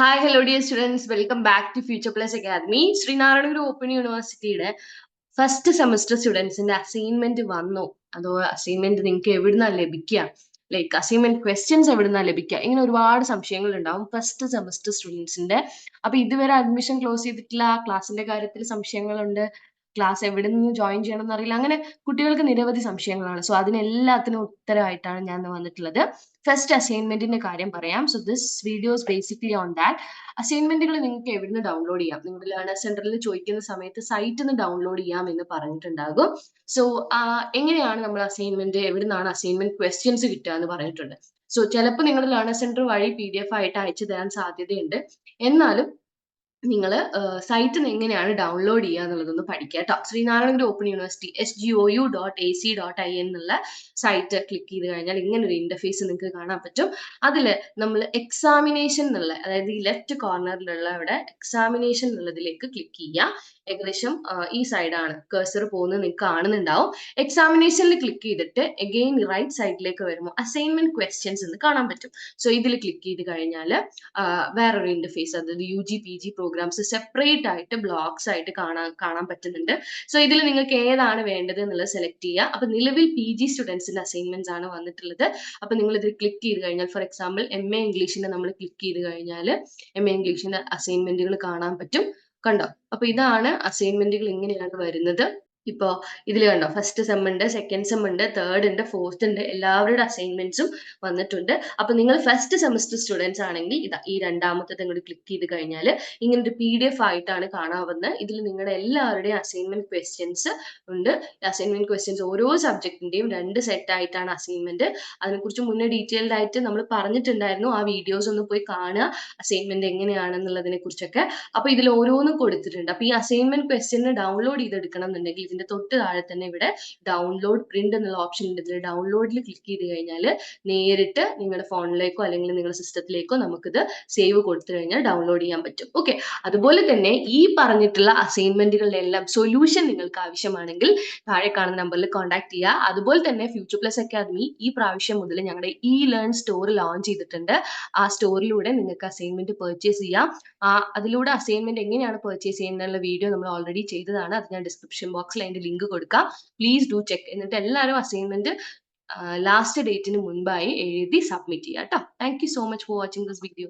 Hi, hello dear students. Welcome back to Future Plus Academy. sreenarayanaguruopenuniversity open യൂണിവേഴ്സിറ്റിയുടെ first semester സ്റ്റുഡൻസിന്റെ assignment വന്നോ? അതോ assignment നിങ്ങൾക്ക് എവിടുന്നാ ലഭിക്കുക? ലൈക്ക് അസൈൻമെന്റ് ക്വസ്റ്റ്യൻസ് എവിടുന്നാ ലഭിക്കുക? ഇങ്ങനെ ഒരുപാട് സംശയങ്ങൾ ഉണ്ടാവും ഫസ്റ്റ് സെമസ്റ്റർ സ്റ്റുഡൻസിന്റെ. അപ്പൊ ഇതുവരെ അഡ്മിഷൻ ക്ലോസ് ചെയ്തിട്ടില്ല, ക്ലാസ്സിന്റെ കാര്യത്തിൽ സംശയങ്ങളുണ്ട്, ക്ലാസ് എവിടെ നിന്ന് ജോയിൻ ചെയ്യണം എന്നറിയില്ല, അങ്ങനെ കുട്ടികൾക്ക് നിരവധി സംശയങ്ങളാണ്. സോ അതിനെല്ലാത്തിനും ഉത്തരമായിട്ടാണ് ഞാൻ ഇന്ന് വന്നിട്ടുള്ളത്. ഫസ്റ്റ് അസൈൻമെന്റിന്റെ കാര്യം പറയാം. So this video is basically on that. അസൈൻമെന്റുകൾ നിങ്ങൾക്ക് എവിടുന്ന് ഡൗൺലോഡ് ചെയ്യാം? നിങ്ങളുടെ ലേണർ സെന്ററിൽ ചോദിക്കുന്ന സമയത്ത് സൈറ്റിൽ നിന്ന് ഡൗൺലോഡ് ചെയ്യാം എന്ന് പറഞ്ഞിട്ടുണ്ടാകും. സോ എങ്ങനെയാണ് നമ്മൾ അസൈൻമെന്റ്, എവിടുന്നാണ് അസൈൻമെന്റ് ക്വസ്റ്റ്യൻസ് കിട്ടുക എന്ന് പറഞ്ഞിട്ടുണ്ട്. സോ ചിലപ്പോൾ നിങ്ങളുടെ ലേണർ സെന്റർ വഴി PDF ആയിട്ട് അയച്ചു തരാൻ സാധ്യതയുണ്ട്. എന്നാലും നിങ്ങൾ സൈറ്റിൽ നിന്ന് എങ്ങനെയാണ് ഡൗൺലോഡ് ചെയ്യുക എന്നുള്ളതൊന്ന് പഠിക്കുക കേട്ടോ. ശ്രീനാരായണഗുരു ഓപ്പൺ യൂണിവേഴ്സിറ്റി SGOU.ac.in എന്നുള്ള സൈറ്റ് ക്ലിക്ക് ചെയ്ത് കഴിഞ്ഞാൽ ഇങ്ങനെ ഒരു ഇന്റർഫേസ് നിങ്ങൾക്ക് കാണാൻ പറ്റും. അതിൽ നമ്മൾ എക്സാമിനേഷൻ എന്നുള്ള, അതായത് ഈ ലെഫ്റ്റ് കോർണറിലുള്ള ഇവിടെ എക്സാമിനേഷൻ എന്നുള്ളതിലേക്ക് ക്ലിക്ക് ചെയ്യുക. ഏകദേശം ഈ സൈഡാണ് കഴ്സർ പോകുന്നത്, നിങ്ങൾക്ക് കാണുന്നുണ്ടാവും. എക്സാമിനേഷനിൽ ക്ലിക്ക് ചെയ്തിട്ട് അഗെയിൻ റൈറ്റ് സൈഡിലേക്ക് വരുമ്പോൾ അസൈൻമെന്റ് ക്വസ്റ്റ്യൻസ് എന്ന് കാണാൻ പറ്റും. സോ ഇതിൽ ക്ലിക്ക് ചെയ്ത് കഴിഞ്ഞാൽ വേറൊരു ഇന്റർഫേസ്, അതായത് UG PG പ്രോഗ്രാംസ് സെപ്പറേറ്റ് ആയിട്ട് ബ്ലോക്സ് ആയിട്ട് കാണാൻ പറ്റുന്നുണ്ട്. സോ ഇതിൽ നിങ്ങൾക്ക് ഏതാണ് വേണ്ടത് എന്നുള്ളത് സെലക്ട് ചെയ്യുക. അപ്പൊ നിലവിൽ PG സ്റ്റുഡൻസിന്റെ അസൈൻമെന്റ്സ് ആണ് വന്നിട്ടുള്ളത്. അപ്പൊ നിങ്ങൾ ഇത് ക്ലിക്ക് ചെയ്ത് കഴിഞ്ഞാൽ, ഫോർ എക്സാമ്പിൾ MA ഇംഗ്ലീഷിന്റെ നമ്മൾ ക്ലിക്ക് ചെയ്ത് കഴിഞ്ഞാൽ MA ഇംഗ്ലീഷിന്റെ അസൈൻമെന്റുകൾ കാണാൻ പറ്റും. കണ്ടോ? അപ്പൊ ഇതാണ് അസൈൻമെന്റുകൾ, ഇങ്ങനെയാണ് വരുന്നത്. ഇപ്പോ ഇതിൽ കണ്ടോ, ഫസ്റ്റ് സെം ഉണ്ട്, സെക്കൻഡ് സെം ഉണ്ട്, തേർഡ് ഉണ്ട്, ഫോർത്ത് ഉണ്ട്, എല്ലാവരുടെ അസൈൻമെന്റ്സും വന്നിട്ടുണ്ട്. അപ്പൊ നിങ്ങൾ ഫസ്റ്റ് സെമസ്റ്റർ സ്റ്റുഡൻസ് ആണെങ്കിൽ ഇതാ ഈ രണ്ടാമത്തെ ഇങ്ങോട്ട് ക്ലിക്ക് ചെയ്ത് കഴിഞ്ഞാൽ ഇങ്ങനെ ഒരു PDF ആയിട്ടാണ് കാണാവുന്നത്. ഇതിൽ നിങ്ങളുടെ എല്ലാവരുടെയും അസൈൻമെന്റ് ക്വസ്റ്റ്യൻസ് ഉണ്ട്. അസൈൻമെന്റ് ക്വസ്റ്റ്യൻസ് ഓരോ സബ്ജക്റ്റിന്റെയും 2 സെറ്റ് ആയിട്ടാണ് അസൈൻമെന്റ്. അതിനെക്കുറിച്ച് മുന്നേ ഡീറ്റെയിൽഡ് ആയിട്ട് നമ്മൾ പറഞ്ഞിട്ടുണ്ടായിരുന്നു. ആ വീഡിയോസ് ഒന്ന് പോയി കാണുക, അസൈൻമെന്റ് എങ്ങനെയാണെന്നുള്ളതിനെ കുറിച്ചൊക്കെ. അപ്പൊ ഇതിൽ ഓരോന്നും കൊടുത്തിട്ടുണ്ട്. അപ്പൊ ഈ അസൈൻമെന്റ് ക്വസ്റ്റ്യൻ ഡൗൺലോഡ് ചെയ്തെടുക്കണം എന്നുണ്ടെങ്കിൽ ഇതിന്റെ തൊട്ട് താഴെ തന്നെ ഇവിടെ ഡൗൺലോഡ് പ്രിന്റ് എന്നുള്ള ഓപ്ഷൻ ഉണ്ട്. ഇതിൽ ഡൗൺലോഡിൽ ക്ലിക്ക് ചെയ്ത് കഴിഞ്ഞാൽ നേരിട്ട് നിങ്ങളുടെ ഫോണിലേക്കോ അല്ലെങ്കിൽ നിങ്ങളുടെ സിസ്റ്റത്തിലേക്കോ നമുക്കിത് സേവ് കൊടുത്തു കഴിഞ്ഞാൽ ഡൗൺലോഡ് ചെയ്യാൻ പറ്റും. ഓക്കെ, അതുപോലെ തന്നെ ഈ പറഞ്ഞിട്ടുള്ള അസൈൻമെന്റുകളുടെ എല്ലാം സൊല്യൂഷൻ നിങ്ങൾക്ക് ആവശ്യമാണെങ്കിൽ താഴെ കാണുന്ന നമ്പറിൽ കോൺടാക്ട് ചെയ്യുക. അതുപോലെ തന്നെ ഫ്യൂച്ചർ പ്ലസ് അക്കാദമി ഈ പ്രാവശ്യം മുതൽ ഞങ്ങളുടെ ലേൺ സ്റ്റോർ ലോഞ്ച് ചെയ്തിട്ടുണ്ട്. ആ സ്റ്റോറിലൂടെ നിങ്ങൾക്ക് അസൈൻമെന്റ് പർച്ചേസ് ചെയ്യാം. അതിലൂടെ അസൈൻമെന്റ് എങ്ങനെയാണ് പർച്ചേസ് ചെയ്യുന്നതിനുള്ള വീഡിയോ നമ്മൾ ഓൾറെഡി ചെയ്തതാണ്. അത് ഞാൻ ഡിസ്ക്രിപ്ഷൻ ബോക്സിൽ അതിന്റെ ലിങ്ക് കൊടുക്കാം. Please do check. എന്നിട്ട് എല്ലാവരും അസൈൻമെന്റ് ലാസ്റ്റ് ഡേറ്റിന് മുൻപായി എഴുതി സബ്മിറ്റ് ചെയ്യുക കേട്ടോ. Thank you so much for watching this video.